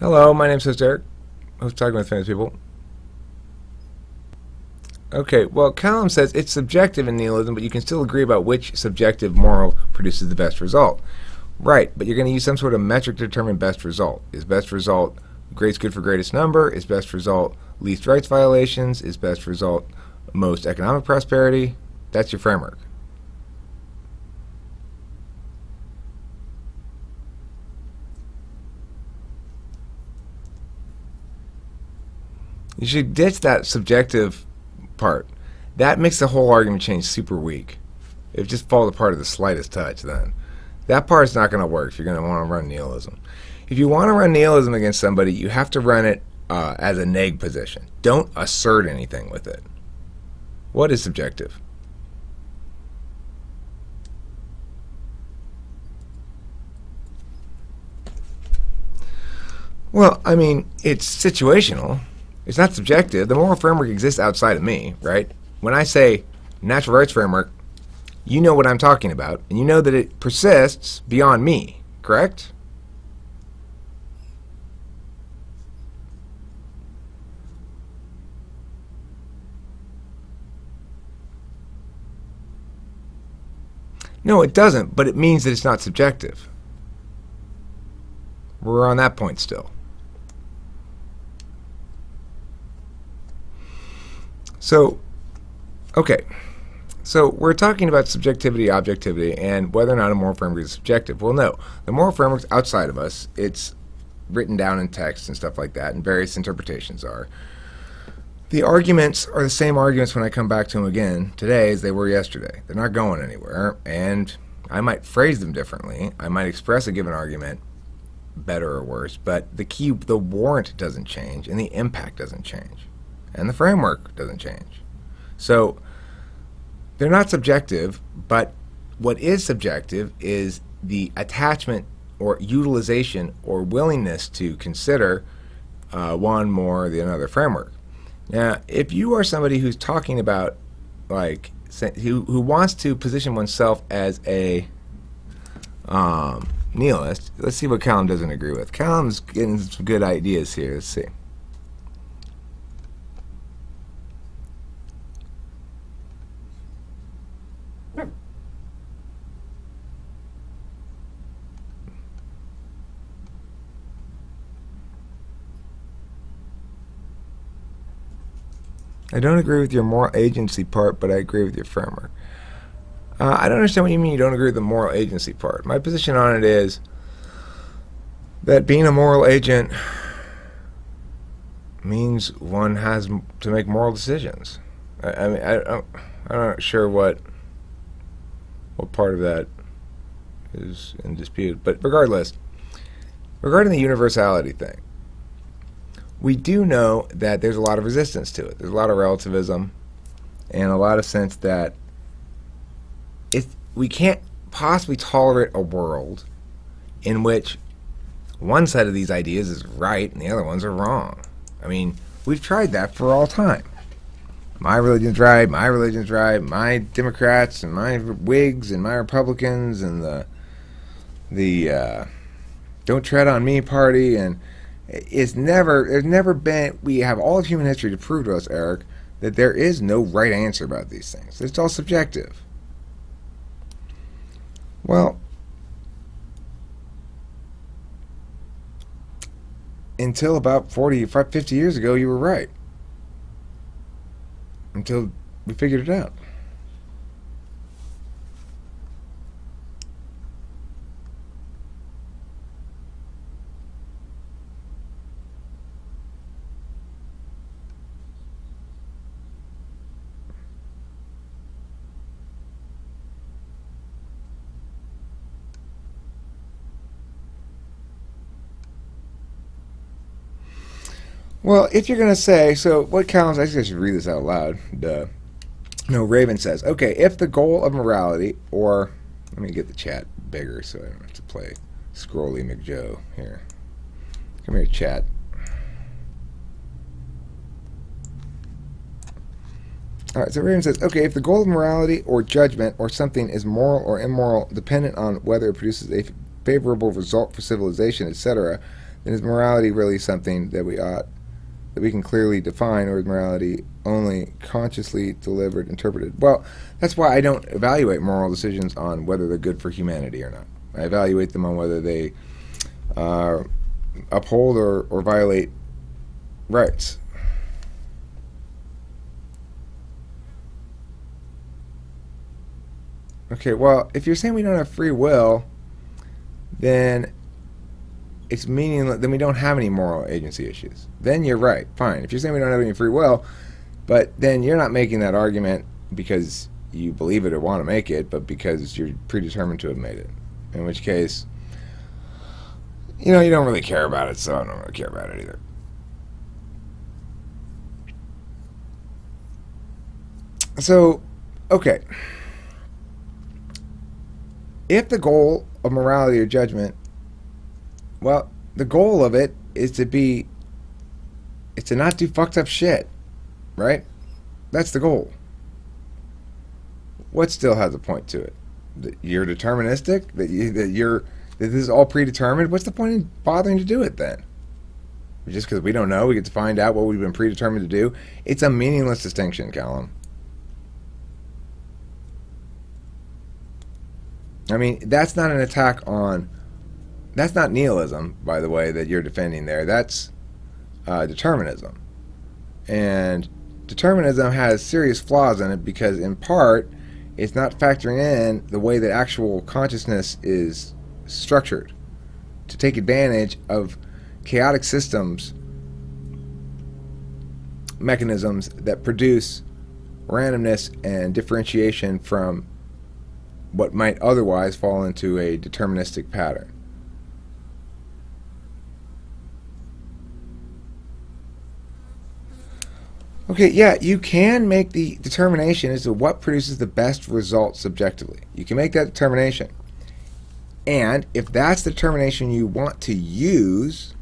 Hello, my name's host Eric. Host Talking with Famous People. Okay, well, Callum says it's subjective in nihilism, but you can still agree about which subjective moral produces the best result. Right, but you're going to use some sort of metric to determine best result. Is best result greatest good for greatest number? Is best result least rights violations? Is best result most economic prosperity? That's your framework. You should ditch that subjective part. That makes the whole argument change super weak. It just falls apart at the slightest touch then. That part's not going to work if you're going to want to run nihilism. If you want to run nihilism against somebody, you have to run it as a neg position. Don't assert anything with it. What is subjective? Well, I mean, it's situational. It's not subjective. The moral framework exists outside of me, right? When I say natural rights framework, you know what I'm talking about, and you know that it persists beyond me, correct? No, it doesn't, but it means that it's not subjective. We're on that point still. So, okay, so we're talking about subjectivity, objectivity, and whether or not a moral framework is subjective. Well, no, the moral framework's outside of us. It's written down in text and stuff like that, and various interpretations are. The arguments are the same arguments when I come back to them again today as they were yesterday. They're not going anywhere, and I might phrase them differently. I might express a given argument better or worse, but the warrant doesn't change, and the impact doesn't change. And the framework doesn't change. So they're not subjective, but what is subjective is the attachment or utilization or willingness to consider one more than another framework. Now, if you are somebody who's talking about, like, who wants to position oneself as a nihilist, let's see what Callum doesn't agree with. Callum's getting some good ideas here. Let's see. I don't agree with your moral agency part, but I agree with your framework. I don't understand what you mean you don't agree with the moral agency part. My position on it is that being a moral agent means one has to make moral decisions. I mean, I'm not sure what part of that is in dispute, but regardless, regarding the universality thing, we do know that there's a lot of resistance to it. There's a lot of relativism and a lot of sense that we can't possibly tolerate a world in which one side of these ideas is right and the other ones are wrong. I mean, we've tried that for all time. My religion's right, my religion's right, my Democrats and my Whigs and my Republicans and the Don't Tread on Me party, and there's never been, we have all of human history to prove to us, Eric, that there is no right answer about these things. It's all subjective. Well, until about 50 years ago, you were right. Until we figured it out. Well, if you're going to say, so what Callum's, I should read this out loud. No, Raven says, okay, if the goal of morality, or, let me get the chat bigger so I don't have to play Scrolly McJoe here. Come here, chat. Alright, so Raven says, okay, if the goal of morality or judgment or something is moral or immoral, dependent on whether it produces a favorable result for civilization, etc., then is morality really something that we can clearly define, or is morality only consciously delivered, interpreted? Well, that's why I don't evaluate moral decisions on whether they're good for humanity or not. I evaluate them on whether they uphold or violate rights. Okay, well, if you're saying we don't have free will, then it's meaningless. Then we don't have any moral agency issues. Then you're right, fine. If you're saying we don't have any free will, but then you're not making that argument because you believe it or want to make it, but because you're predetermined to have made it. In which case, you don't really care about it, so I don't really care about it either. So, okay. If the goal of morality or judgment, well, the goal of it is to not do fucked up shit, right? That's the goal. What still has a point to it? That you're deterministic? That this is all predetermined? What's the point in bothering to do it then? Just because we don't know, we get to find out what we've been predetermined to do? It's a meaningless distinction, Callum. I mean, that's not an attack on... That's not nihilism, by the way, that you're defending there. That's determinism. And determinism has serious flaws in it because, in part, it's not factoring in the way that actual consciousness is structured to take advantage of chaotic systems, mechanisms that produce randomness and differentiation from what might otherwise fall into a deterministic pattern. Okay, yeah, you can make the determination as to what produces the best result subjectively. You can make that determination. And if that's the determination you want to use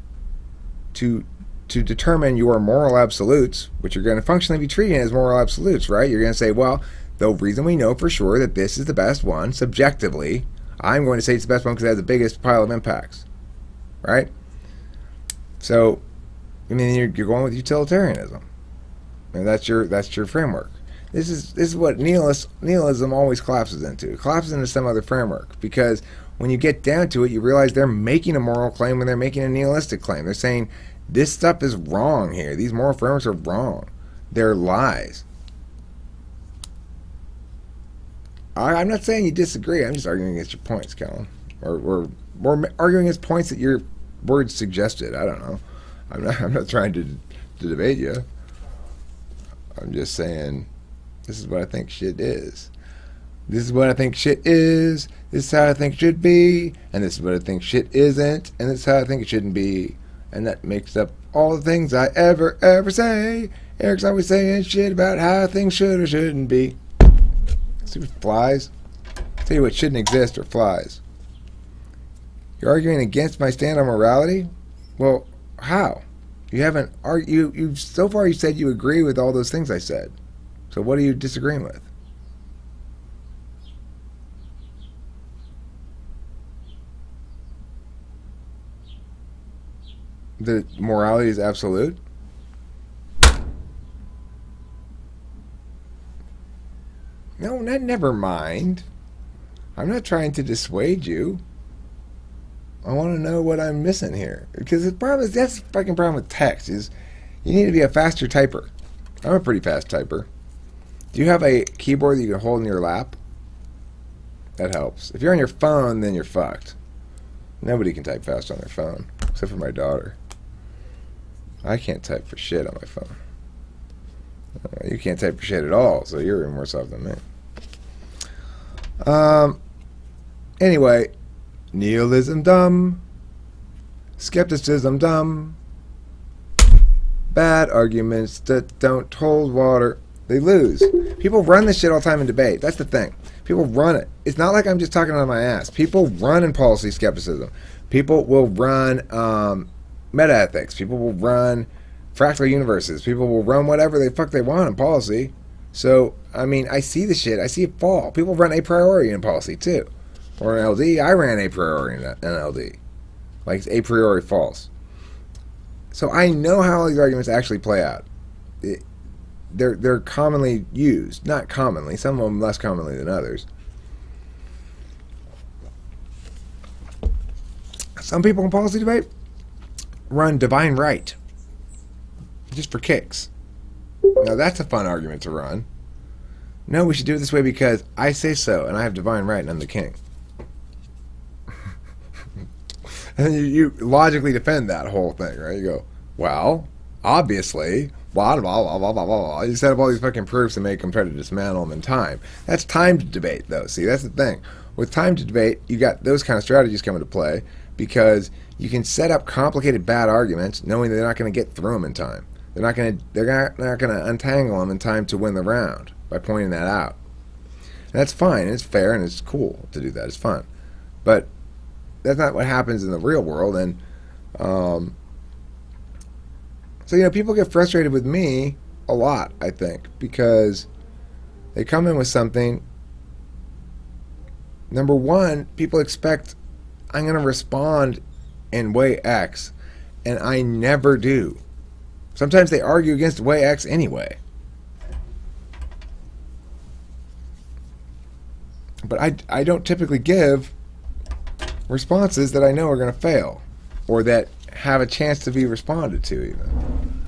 to determine your moral absolutes, which you're going to functionally be treating as moral absolutes, right? You're going to say, well, the reason we know for sure that this is the best one, subjectively, I'm going to say it's the best one because it has the biggest pile of impacts, right? So, I mean, you're going with utilitarianism. And that's your framework. This is what nihilism always collapses into. It collapses into some other framework because when you get down to it, you realize they're making a moral claim when they're making a nihilistic claim. They're saying this stuff is wrong here. These moral frameworks are wrong. They're lies. I'm not saying you disagree. I'm just arguing against your points, Callum, or arguing against points that your words suggested. I don't know. I'm not trying to debate you. I'm just saying, this is what I think shit is. This is what I think shit is. This is how I think it should be. And this is what I think shit isn't. And this is how I think it shouldn't be. And that makes up all the things I ever say. Eric's always saying shit about how things should or shouldn't be. See what flies? Tell you what shouldn't exist or flies. You're arguing against my stand on morality? Well, how? You haven't argued. So far you said you agree with all those things I said. So what are you disagreeing with? The morality is absolute? No, never mind. I'm not trying to dissuade you. I want to know what I'm missing here. Because the problem is, that's the fucking problem with text, is you need to be a faster typer. I'm a pretty fast typer. Do you have a keyboard that you can hold in your lap? That helps. If you're on your phone, then you're fucked. Nobody can type fast on their phone, except for my daughter. I can't type for shit on my phone. You can't type for shit at all, so you're even worse off than me. Anyway, nihilism dumb, skepticism dumb, bad arguments that don't hold water, they lose. People run this shit all the time in debate. That's the thing. People run it. It's not like I'm just talking out of my ass. People run in policy skepticism. People will run meta-ethics. People will run fractal universes. People will run whatever the fuck they want in policy. So, I mean, I see the shit. I see it fall. People run a priori in policy, too. Or an LD. I ran a priori in LD. Like, it's a priori false. So I know how all these arguments actually play out. They're commonly used. Not commonly. Some of them less commonly than others. Some people in policy debate run divine right just for kicks. Now that's a fun argument to run. No, we should do it this way because I say so, and I have divine right, and I'm the king. And you logically defend that whole thing, right? You go, well, obviously, blah, blah, blah, blah, blah, blah. You set up all these fucking proofs and make them try to dismantle them in time. That's timed debate, though. See, that's the thing. With timed debate, you got those kind of strategies come into play because you can set up complicated bad arguments knowing that they're not going to get through them in time. They're not going to untangle them in time to win the round by pointing that out. And that's fine, and it's fair, and it's cool to do that. It's fun. But that's not what happens in the real world. And so, you know, people get frustrated with me a lot, I think, because they come in with something. Number one, people expect I'm going to respond in way X, and I never do. Sometimes they argue against way X anyway. But I don't typically give responses that I know are going to fail or that have a chance to be responded to even.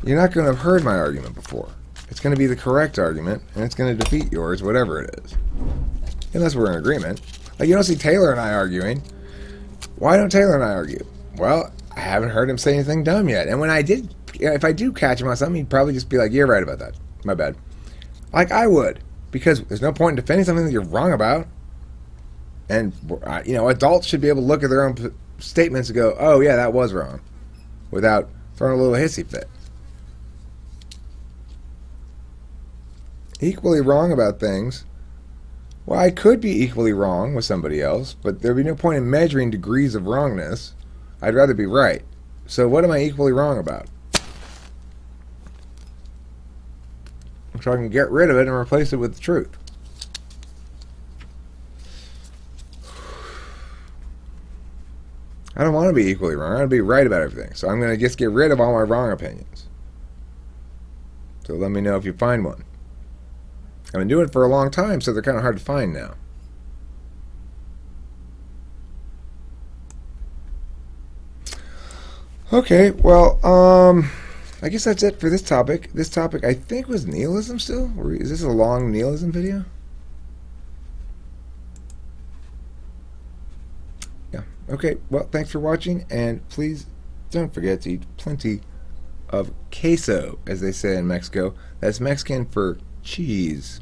You're not going to have heard my argument before. It's going to be the correct argument, and it's going to defeat yours, whatever it is. Unless we're in agreement. Like, you don't see Taylor and I arguing. Why don't Taylor and I argue? Well, I haven't heard him say anything dumb yet. And when I did, if I do catch him on something, he'd probably just be like, you're right about that. My bad. Like I would. Because there's no point in defending something that you're wrong about. And, you know, adults should be able to look at their own statements and go, oh, yeah, that was wrong. Without throwing a little hissy fit. Equally wrong about things. Well, I could be equally wrong with somebody else, but there'd be no point in measuring degrees of wrongness. I'd rather be right. So what am I equally wrong about? So I can get rid of it and replace it with the truth. I don't want to be equally wrong. I want to be right about everything. So I'm going to just get rid of all my wrong opinions. So let me know if you find one. I've been doing it for a long time, so they're kind of hard to find now. Okay, well, I guess that's it for this topic. This topic, I think, was nihilism still? Or is this a long nihilism video? Yeah. Okay, well, thanks for watching, and please don't forget to eat plenty of queso, as they say in Mexico. That's Mexican for cheese.